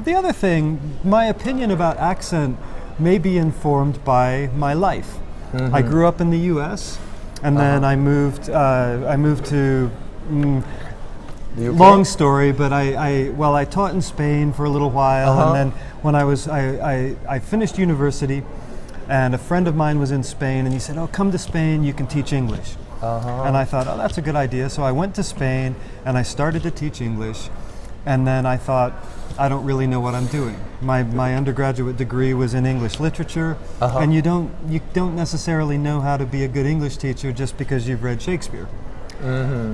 The other thing, my opinion about accent may be informed by my life. I grew up in the U.S. and then I moved to. Long story, but I taught in Spain for a little while, and then when I finished university, and a friend of mine was in Spain, and he said, "Oh, come to Spain, you can teach English." And I thought, "Oh, that's a good idea." So I went to Spain and I started to teach English, and then I thought, I don't really know what I'm doing. My undergraduate degree was in English literature, and you don't necessarily know how to be a good English teacher just because you've read Shakespeare.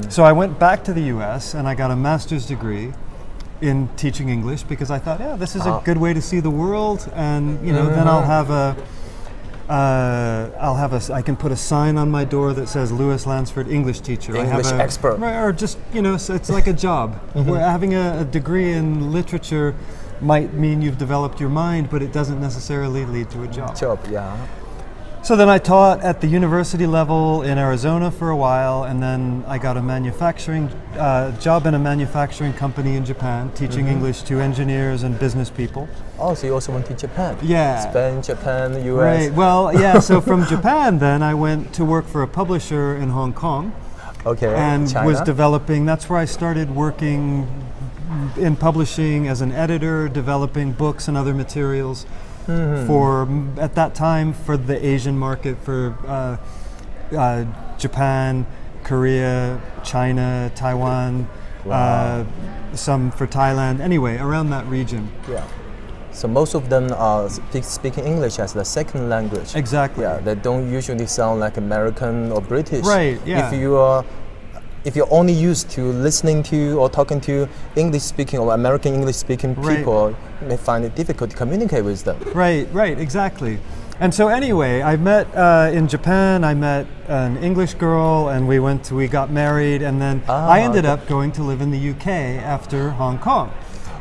So I went back to the U.S. and I got a master's degree in teaching English because I thought, yeah, this is a good way to see the world, and then I can put a sign on my door that says Lewis Lansford, English teacher. English expert. Or just, so it's like a job. Where having a degree in literature might mean you've developed your mind, but it doesn't necessarily lead to a job. Yeah. So then I taught at the university level in Arizona for a while, and then I got a manufacturing job in a manufacturing company in Japan, teaching English to engineers and business people. Oh, so you also went to Japan? Yeah. Spain, Japan, US. Right. Well, yeah. So from Japan, then I went to work for a publisher in Hong Kong. Okay. And China? was developing. That's where I started working in publishing as an editor, developing books and other materials. For at that time for the Asian market, for Japan, Korea, China, Taiwan, some for Thailand. Anyway, around that region. Yeah. So most of them are speaking English as the second language. Exactly. Yeah. They don't usually sound like American or British. Right. Yeah. If you're only used to listening to or talking to English-speaking or American English-speaking people, you may find it difficult to communicate with them. Right, exactly. And so anyway, I met in Japan. I met an English girl, and we got married, and then I ended up going to live in the UK after Hong Kong.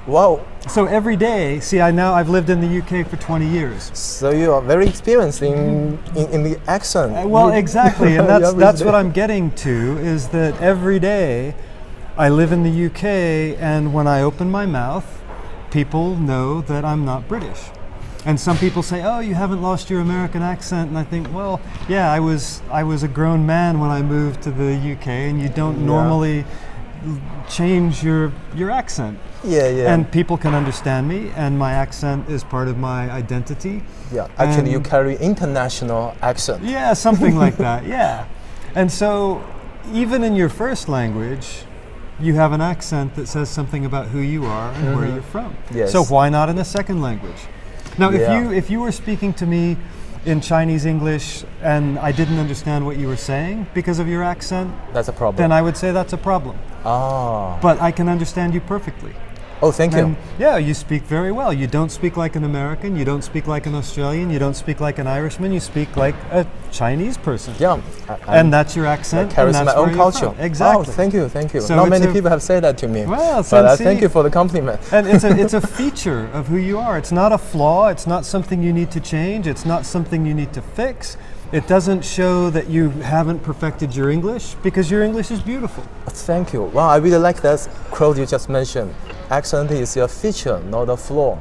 Wow. So every day, I've lived in the UK for 20 years. So you are very experienced in the accent. Well, exactly, and that's what I'm getting to, is that every day I live in the UK, and when I open my mouth, people know that I'm not British. And some people say, "Oh, you haven't lost your American accent," and I think, well, yeah, I was a grown man when I moved to the UK, and you don't normally change your accent. Yeah. And people can understand me, and my accent is part of my identity. Yeah, actually you carry international accent. Yeah, something like that, yeah. And so even in your first language, you have an accent that says something about who you are and where you're from. Yes. So why not in a second language? Now, if you were speaking to me in Chinese English and I didn't understand what you were saying because of your accent, that's a problem. then I would say that's a problem. But I can understand you perfectly. Oh, thank you. And yeah, you speak very well. You don't speak like an American, you don't speak like an Australian, you don't speak like an Irishman, you speak like a Chinese person. Yeah. And that's your accent. That carries and that's my own where you're culture. from. Exactly. Oh, thank you. So not many people have said that to me. Well, so but thank you for the compliment. And it's a feature of who you are. It's not a flaw, it's not something you need to change, it's not something you need to fix. It doesn't show that you haven't perfected your English, because your English is beautiful. Thank you. Wow, I really like that quote you just mentioned. Accent is a feature, not a flaw.